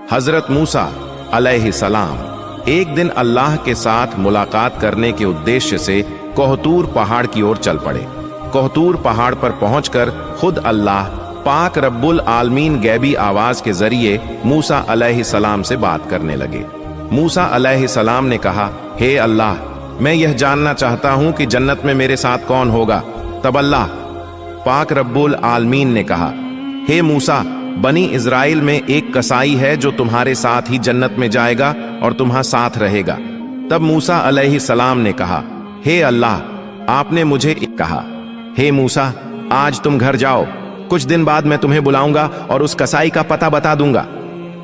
हजरत मूसा अलैहिस्सलाम एक दिन अल्लाह के साथ मुलाकात करने के उद्देश्य से कोहतूर पहाड़ की ओर चल पड़े। कोहतूर पहाड़ पर पहुंचकर खुद अल्लाह पाक रब्बुल आलमीन गैबी आवाज के जरिए मूसा अलैहिस्सलाम से बात करने लगे। मूसा अलैहिस्सलाम ने कहा, हे अल्लाह, मैं यह जानना चाहता हूं कि जन्नत में मेरे साथ कौन होगा। तब अल्लाह पाक रब्बुल आलमीन ने कहा, हे मूसा, बनी इज़राइल में एक कसाई है जो तुम्हारे साथ ही जन्नत में जाएगा और तुम्हारे साथ रहेगा। तब मूसा अलैहिस्सलाम ने कहा, हे अल्लाह, आपने मुझे कहा, हे मूसा, आज तुम घर जाओ, कुछ दिन बाद मैं तुम्हें बुलाऊंगा और उस कसाई का पता बता दूंगा।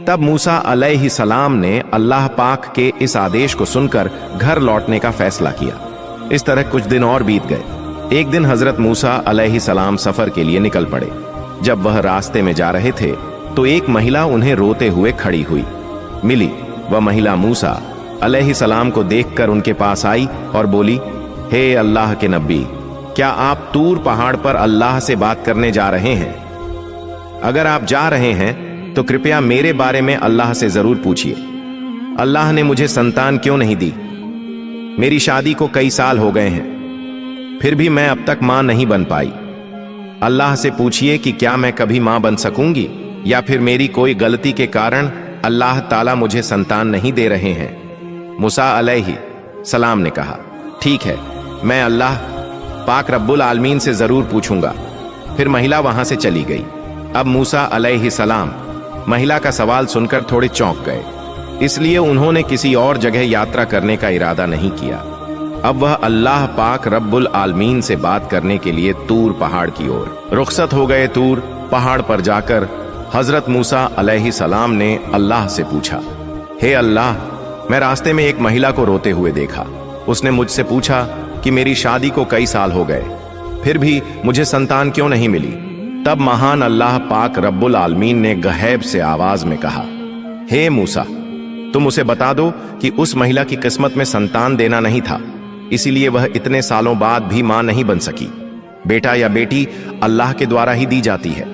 तब मूसा अलैहिस्सलाम ने अल्लाह पाक के इस आदेश को सुनकर घर लौटने का फैसला किया। इस तरह कुछ दिन और बीत गए। एक दिन हजरत मूसा अलैहिस्सलाम सफर के लिए निकल पड़े। जब वह रास्ते में जा रहे थे तो एक महिला उन्हें रोते हुए खड़ी हुई मिली। वह महिला मूसा अलैहिस्सलाम को देखकर उनके पास आई और बोली, हे अल्लाह के नबी, क्या आप तूर पहाड़ पर अल्लाह से बात करने जा रहे हैं? अगर आप जा रहे हैं तो कृपया मेरे बारे में अल्लाह से जरूर पूछिए। अल्लाह ने मुझे संतान क्यों नहीं दी? मेरी शादी को कई साल हो गए हैं, फिर भी मैं अब तक मां नहीं बन पाई। अल्लाह से पूछिए कि क्या मैं कभी मां बन सकूंगी या फिर मेरी कोई गलती के कारण अल्लाह ताला मुझे संतान नहीं दे रहे हैं। मूसा अलैहिस्सलाम ने कहा, ठीक है, मैं अल्लाह पाक रब्बुल आलमीन से जरूर पूछूंगा। फिर महिला वहां से चली गई। अब मूसा अलैहिस्सलाम महिला का सवाल सुनकर थोड़े चौंक गए, इसलिए उन्होंने किसी और जगह यात्रा करने का इरादा नहीं किया। अब वह अल्लाह पाक रब्बुल आलमीन से बात करने के लिए तूर पहाड़ की ओर रुखसत हो गए। तूर पहाड़ पर जाकर हजरत मूसा अलैहिस्सलाम ने अल्लाह से पूछा, हे अल्लाह, मैं रास्ते में एक महिला को रोते हुए देखा। उसने मुझसे पूछा कि मेरी शादी को कई साल हो गए, फिर भी मुझे संतान क्यों नहीं मिली। तब महान अल्लाह पाक रब्बुल आलमीन ने गहैब से आवाज में कहा, हे मूसा, तुम उसे बता दो कि उस महिला की किस्मत में संतान देना नहीं था, इसीलिए वह इतने सालों बाद भी मां नहीं बन सकी। बेटा या बेटी अल्लाह के द्वारा ही दी जाती है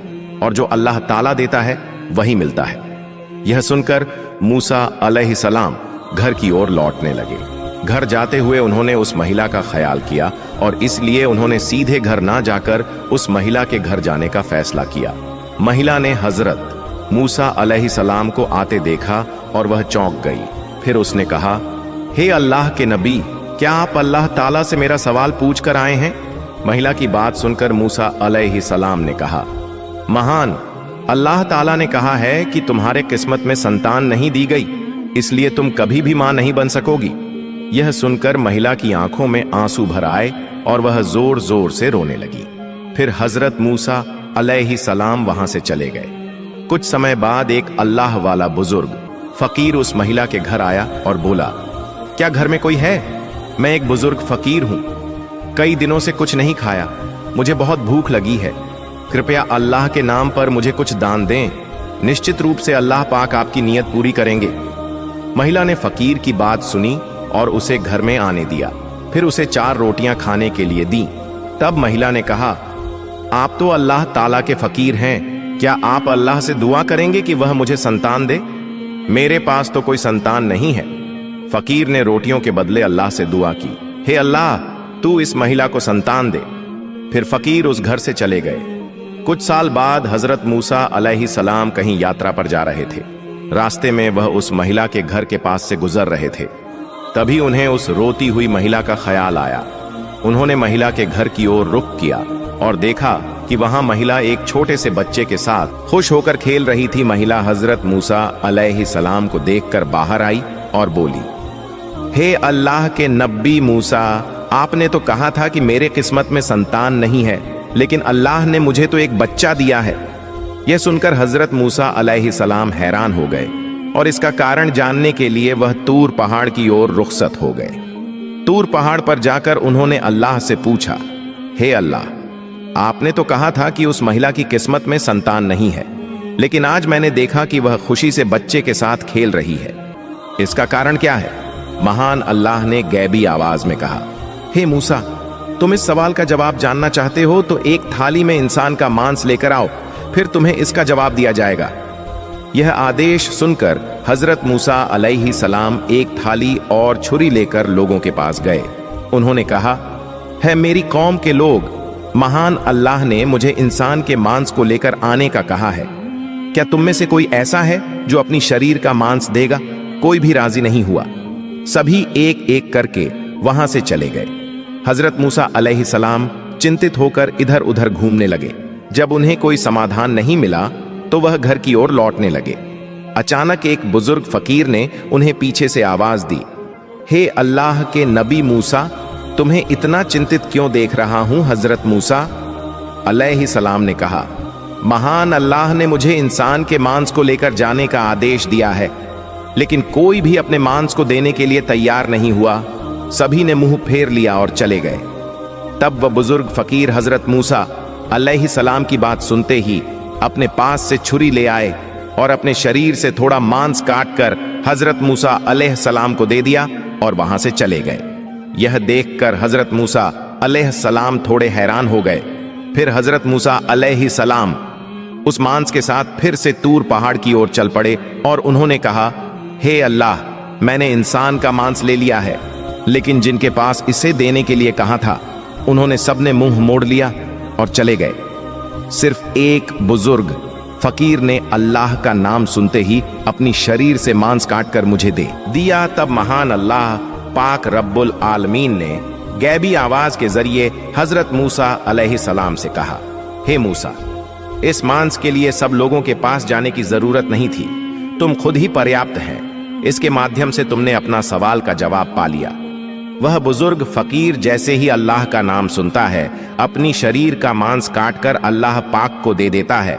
और जो अल्लाह ताला देता है वही मिलता है। यह सुनकर मूसा अलैहिस्सलाम घर की ओर लौटने लगे। घर जाते हुए उन्होंने उस महिला का ख्याल किया और इसलिए उन्होंने सीधे घर ना जाकर उस महिला के घर जाने का फैसला किया। महिला ने हजरत मूसा अलैहिस्सलाम को आते देखा और वह चौंक गई। फिर उसने कहा, हे अल्लाह के नबी, क्या आप अल्लाह ताला से मेरा सवाल पूछ कर आए हैं? महिला की बात सुनकर मूसा अलैहिस्सलाम ने कहा, महान अल्लाह ताला ने कहा है कि तुम्हारे किस्मत में संतान नहीं दी गई, इसलिए तुम कभी भी मां नहीं बन सकोगी। यह सुनकर महिला की आंखों में आंसू भर आए और वह जोर जोर से रोने लगी। फिर हजरत मूसा अलैहिस्सलाम वहां से चले गए। कुछ समय बाद एक अल्लाह वाला बुजुर्ग फकीर उस महिला के घर आया और बोला, क्या घर में कोई है? मैं एक बुजुर्ग फकीर हूं, कई दिनों से कुछ नहीं खाया, मुझे बहुत भूख लगी है, कृपया अल्लाह के नाम पर मुझे कुछ दान दें, निश्चित रूप से अल्लाह पाक आपकी नीयत पूरी करेंगे। महिला ने फकीर की बात सुनी और उसे घर में आने दिया। फिर उसे 4 रोटियां खाने के लिए दी। तब महिला ने कहा, आप तो अल्लाह ताला के फकीर हैं, क्या आप अल्लाह से दुआ करेंगे कि वह मुझे संतान दे? मेरे पास तो कोई संतान नहीं है। फकीर ने रोटियों के बदले अल्लाह से दुआ की, हे अल्लाह, तू इस महिला को संतान दे। फिर फकीर उस घर से चले गए। कुछ साल बाद हजरत मूसा अलैहिस्सलाम कहीं यात्रा पर जा रहे थे। रास्ते में वह उस महिला के घर के पास से गुजर रहे थे। तभी उन्हें उस रोती हुई महिला का ख्याल आया। उन्होंने महिला के घर की ओर रुख किया और देखा कि वहां महिला एक छोटे से बच्चे के साथ खुश होकर खेल रही थी। महिला हजरत मूसा अलैहिस्सलाम को देखकर बाहर आई और बोली, हे अल्लाह के नबी मूसा, आपने तो कहा था कि मेरे किस्मत में संतान नहीं है, लेकिन अल्लाह ने मुझे तो एक बच्चा दिया है। यह सुनकर हजरत मूसा अलैहिस्सलाम हैरान हो गए और इसका कारण जानने के लिए वह तूर पहाड़ की ओर रुखसत हो गए। तूर पहाड़ पर जाकर उन्होंने अल्लाह से पूछा, हे अल्लाह, आपने तो कहा था कि उस महिला की किस्मत में संतान नहीं है, लेकिन आज मैंने देखा कि वह खुशी से बच्चे के साथ खेल रही है, इसका कारण क्या है? महान अल्लाह ने गैबी आवाज में कहा, हे मूसा, तुम इस सवाल का जवाब जानना चाहते हो तो एक थाली में इंसान का मांस लेकर आओ, फिर तुम्हें इसका जवाब दिया जाएगा। यह आदेश सुनकर हजरत मूसा अलैहि सलाम एक थाली और छुरी लेकर लोगों के पास गए। उन्होंने कहा, है मेरी कौम के लोग, महान अल्लाह ने मुझे इंसान के मांस को लेकर आने का कहा है। क्या तुम में से कोई ऐसा है जो अपनी शरीर का मांस देगा? कोई भी राजी नहीं हुआ। सभी एक एक करके वहां से चले गए। हजरत मूसा अलैहि सलाम चिंतित होकर इधर उधर घूमने लगे। जब उन्हें कोई समाधान नहीं मिला तो वह घर की ओर लौटने लगे। अचानक एक बुजुर्ग फकीर ने उन्हें पीछे से आवाज दी, हे अल्लाह के नबी मूसा, तुम्हें इतना चिंतित क्यों देख रहा हूं? हजरत मूसा अलैहि सलाम ने कहा, महान अल्लाह ने मुझे इंसान के मांस को लेकर जाने का आदेश दिया है, लेकिन कोई भी अपने मांस को देने के लिए तैयार नहीं हुआ। सभी ने मुंह फेर लिया और चले गए। तब वह बुजुर्ग फकीर हजरत मूसा अलैहि सलाम की बात सुनते ही अपने पास से छुरी ले आए और अपने शरीर से थोड़ा मांस काटकर हजरत मूसा अलैहि सलाम को दे दिया और वहां से चले गए। यह देखकर हजरत मूसा अलैहि सलाम थोड़े हैरान हो गए। फिर हजरत मूसा अलैहि सलाम उस मांस के साथ फिर से तूर पहाड़ की ओर चल पड़े और उन्होंने कहा, हे अल्लाह, मैंने इंसान का मांस ले लिया है, लेकिन जिनके पास इसे देने के लिए कहा था उन्होंने सबने मुंह मोड़ लिया और चले गए। सिर्फ एक बुजुर्ग फकीर ने अल्लाह का नाम सुनते ही अपनी शरीर से मांस काटकर मुझे दे दिया। तब महान अल्लाह पाक रब्बुल आलमीन ने गैबी आवाज के जरिए हजरत मूसा अलैहि सलाम से कहा, हे मूसा, इस मांस के लिए सब लोगों के पास जाने की जरूरत नहीं थी, तुम खुद ही पर्याप्त हैं। इसके माध्यम से तुमने अपना सवाल का जवाब पा लिया। वह बुजुर्ग फकीर जैसे ही अल्लाह का नाम सुनता है, अपनी शरीर का मांस काटकर अल्लाह पाक को दे देता है।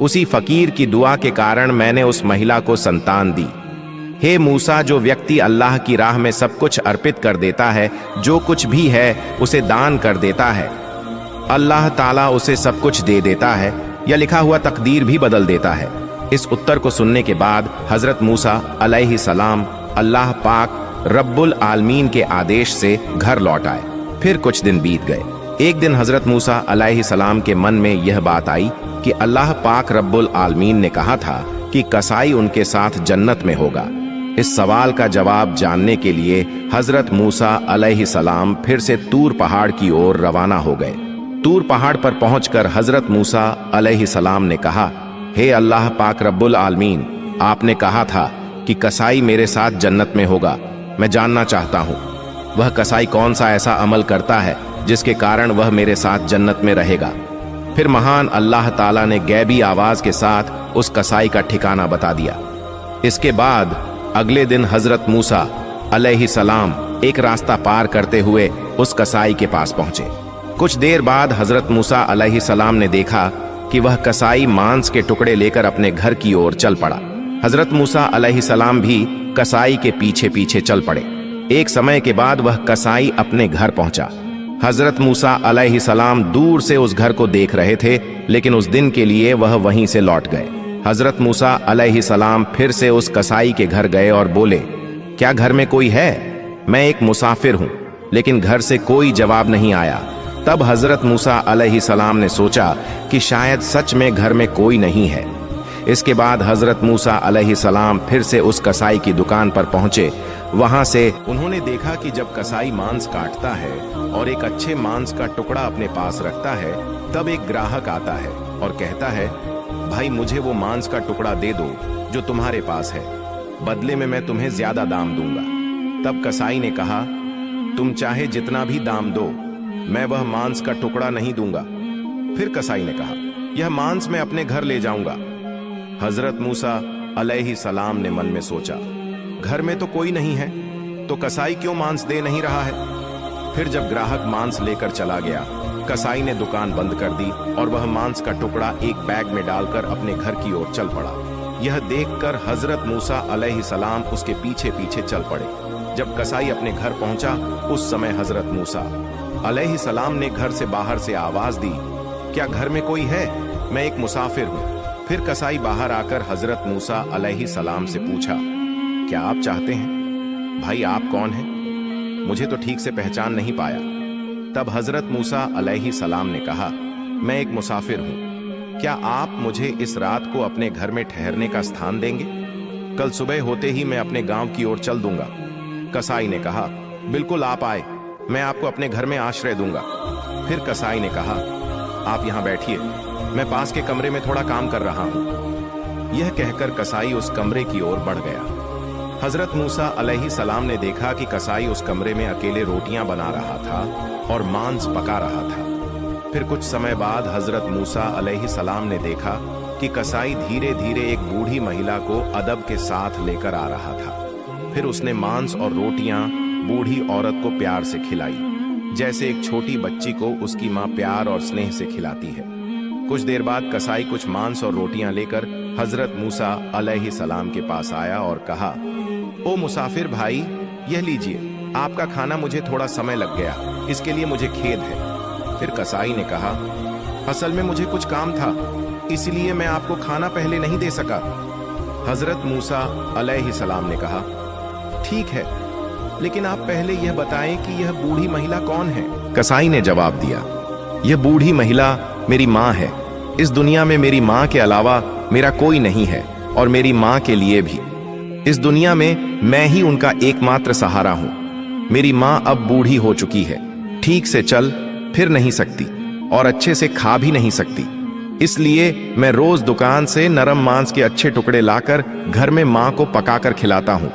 उसी फकीर की दुआ के कारण मैंने उस महिला को संतान दी। हे मूसा, जो व्यक्ति अल्लाह की राह में सब कुछ अर्पित कर देता है, जो कुछ भी है उसे दान कर देता है, अल्लाह ताला उसे सब कुछ दे देता है या लिखा हुआ तकदीर भी बदल देता है। इस उत्तर को सुनने के बाद हजरत मूसा अलैहि सलाम अल्लाह पाक रब्बुल आलमीन के आदेश से घर लौट आए। फिर कुछ दिन बीत गए। एक दिन हजरत मूसा अलैहि सलाम के मन में यह बात आई कि अल्लाह पाक रब्बुल आलमीन ने कहा था कि कसाई उनके साथ जन्नत में होगा। इस सवाल का जवाब जानने के लिए हजरत मूसा अलैहि सलाम फिर से तूर पहाड़ की ओर रवाना हो गए। तूर पहाड़ पर पहुंचकर हजरत मूसा अलैहि सलाम ने कहा, हे अल्लाह पाक रब्बुल आलमीन, आपने कहा था कि कसाई मेरे साथ जन्नत में होगा। मैं जानना चाहता हूँ वह कसाई कौन सा ऐसा अमल करता है जिसके कारण वह मेरे साथ जन्नत में रहेगा। फिर महान अल्लाह ताला ने गैबी आवाज के साथ उस कसाई का ठिकाना बता दिया। इसके बाद अगले दिन हजरत मूसा अलैहि सलाम एक रास्ता पार करते हुए उस कसाई के पास पहुंचे। कुछ देर बाद हजरत मूसा अलैहि सलाम ने देखा कि वह कसाई मांस के टुकड़े लेकर अपने घर की ओर चल पड़ा। हजरत मूसा अलैहि सलाम भी कसाई के पीछे पीछे चल पड़े। एक समय के बाद वह कसाई अपने घर पहुंचा। हजरत मूसा अलैहि सलाम दूर से उस घर को देख रहे थे, लेकिन उस दिन के लिए वह वहीं से लौट गए। हजरत मूसा अलैहि सलाम फिर से उस कसाई के घर गए और बोले, क्या घर में कोई है? मैं एक मुसाफिर हूं। लेकिन घर से कोई जवाब नहीं आया। तब हजरत मूसा अलैहि सलाम ने सोचा कि शायद सच में घर में कोई नहीं है। इसके बाद हजरत मूसा अलैहि सलाम फिर से उस कसाई की दुकान पर पहुंचे। वहां से उन्होंने देखा कि जब कसाई मांस काटता है और एक अच्छे मांस का टुकड़ा अपने पास रखता है, तब एक ग्राहक आता है और कहता है, भाई मुझे वो मांस का टुकड़ा दे दो जो तुम्हारे पास है, बदले में मैं तुम्हें ज्यादा दाम दूंगा। तब कसाई ने कहा, तुम चाहे जितना भी दाम दो, मैं वह मांस का टुकड़ा नहीं दूंगा। फिर कसाई ने कहा, यह मांस मैं अपने घर ले जाऊंगा। हजरत मूसा अलैहि सलाम ने मन में सोचा, घर में तो कोई नहीं है, तो कसाई क्यों मांस दे नहीं रहा है? फिर जब ग्राहक मांस लेकर चला गया, कसाई ने दुकान बंद कर दी और वह मांस का टुकड़ा एक बैग में डालकर अपने घर की ओर चल पड़ा। यह देखकर हजरत मूसा अलैहि सलाम उसके पीछे पीछे चल पड़े। जब कसाई अपने घर पहुंचा, उस समय हजरत मूसा अलैहि सलाम ने घर से बाहर से आवाज दी, क्या घर में कोई है? मैं एक मुसाफिर हूं। फिर कसाई बाहर आकर हजरत मूसा अलैहि सलाम से पूछा, क्या आप चाहते हैं? भाई आप कौन हैं? मुझे तो ठीक से पहचान नहीं पाया। तब हजरत मूसा अलैहि सलाम ने कहा, मैं एक मुसाफिर हूं। क्या आप मुझे इस रात को अपने घर में ठहरने का स्थान देंगे? कल सुबह होते ही मैं अपने गांव की ओर चल दूंगा। कसाई ने कहा, बिल्कुल आप आए, मैं आपको अपने घर में आश्रय दूंगा। फिर कसाई ने कहा, आप यहां बैठिए, मैं पास के कमरे में थोड़ा काम कर रहा हूं। यह कहकर कसाई उस कमरे की ओर बढ़ गया। हजरत मूसा अलैहिस्सलाम ने देखा कि कसाई उस कमरे में अकेले रोटियां बना रहा था और मांस पका रहा था। फिर कुछ समय बाद हजरत मूसा अलैहिस्सलाम ने देखा कि कसाई धीरे धीरे एक बूढ़ी महिला को अदब के साथ लेकर आ रहा था। फिर उसने मांस और रोटियां बूढ़ी औरत को प्यार से खिलाई, जैसे एक छोटी बच्ची को उसकी मां प्यार और स्नेह से खिलाती है। कुछ देर बाद कसाई कुछ मांस और रोटियां लेकर हजरत मूसा अलैहिस्सलाम के पास आया और कहा, ओ मुसाफिर भाई, यह लीजिए, आपका खाना मुझे थोड़ा समय लग गया, इसके लिए मुझे खेद है। फिर कसाई ने कहा, असल में मुझे कुछ काम था, इसलिए मैं आपको खाना पहले नहीं दे सका। हजरत मूसा अलैहिस्सलाम ने कहा, ठीक है, लेकिन आप पहले यह बताएं कि यह बूढ़ी महिला कौन है? कसाई ने जवाब दिया, यह बूढ़ी महिला मेरी माँ है। इस दुनिया में मेरी माँ के अलावा मेरा कोई नहीं है, और मेरी माँ के लिए भी इस दुनिया में मैं ही उनका एकमात्र सहारा हूं। मेरी माँ अब बूढ़ी हो चुकी है, ठीक से चल फिर नहीं सकती और अच्छे से खा भी नहीं सकती। इसलिए मैं रोज दुकान से नरम मांस के अच्छे टुकड़े लाकर घर में माँ को पकाकर खिलाता हूं।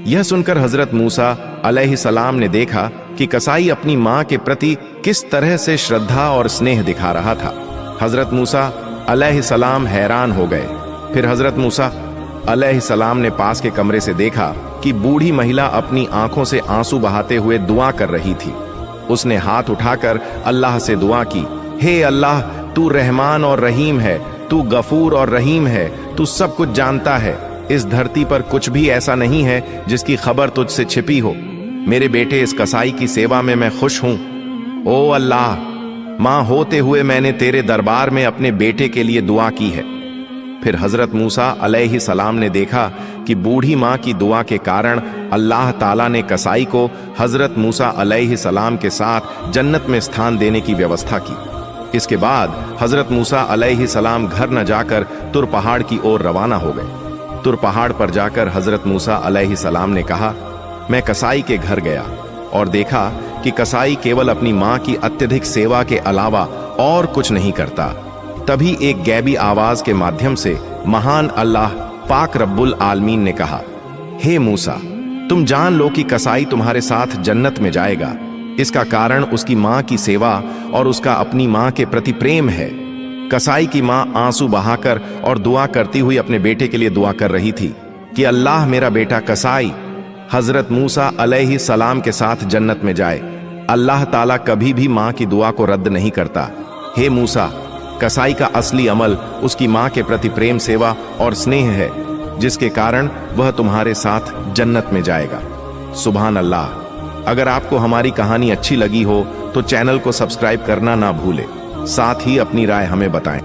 यह सुनकर हजरत मूसा अलैहिस्सलाम ने देखा कि कसाई अपनी माँ के प्रति किस तरह से श्रद्धा और स्नेह दिखा रहा था। हजरत मूसा अलैहिस्सलाम हैरान हो गए। फिर हजरत मूसा अलैहिस्सलाम ने पास के कमरे से देखा कि बूढ़ी महिला अपनी आंखों से आंसू बहाते हुए दुआ कर रही थी। उसने हाथ उठाकर अल्लाह से दुआ की, हे अल्लाह, तू रहमान और रहीम है, तू गफूर और रहीम है, तू सब कुछ जानता है। इस धरती पर कुछ भी ऐसा नहीं है जिसकी खबर तुझसे छिपी हो। मेरे बेटे इस कसाई की सेवा में मैं खुश हूं। ओ अल्लाह, मां होते हुए मैंने तेरे दरबार में अपने बेटे के लिए दुआ की है। फिर हजरत मूसा अलैहिस्सलाम ने देखा कि बूढ़ी मां की दुआ के कारण अल्लाह ताला ने कसाई को हजरत मूसा अलैहिस्सलाम के साथ जन्नत में स्थान देने की व्यवस्था की। इसके बाद हजरत मूसा अलैहिस्सलाम घर न जाकर तुर पहाड़ की ओर रवाना हो गए। तुर पहाड़ पर जाकर हजरत मूसा अलैहिस्सलाम ने कहा, मैं कसाई के घर गया और देखा कि कसाई केवल अपनी मां की अत्यधिक सेवा के अलावा और कुछ नहीं करता। तभी एक गैबी आवाज के माध्यम से महान अल्लाह पाक रब्बुल आलमीन ने कहा, हे मूसा, तुम जान लो कि कसाई तुम्हारे साथ जन्नत में जाएगा। इसका कारण उसकी मां की सेवा और उसका अपनी मां के प्रति प्रेम है। कसाई की मां आंसू बहाकर और दुआ करती हुई अपने बेटे के लिए दुआ कर रही थी कि अल्लाह मेरा बेटा कसाई हजरत मूसा अलैहिस्सलाम के साथ जन्नत में जाए। अल्लाह ताला कभी भी मां की दुआ को रद्द नहीं करता। हे मूसा, कसाई का असली अमल उसकी मां के प्रति प्रेम, सेवा और स्नेह है, जिसके कारण वह तुम्हारे साथ जन्नत में जाएगा। सुभान अल्लाह। अगर आपको हमारी कहानी अच्छी लगी हो तो चैनल को सब्सक्राइब करना ना भूले, साथ ही अपनी राय हमें बताएं।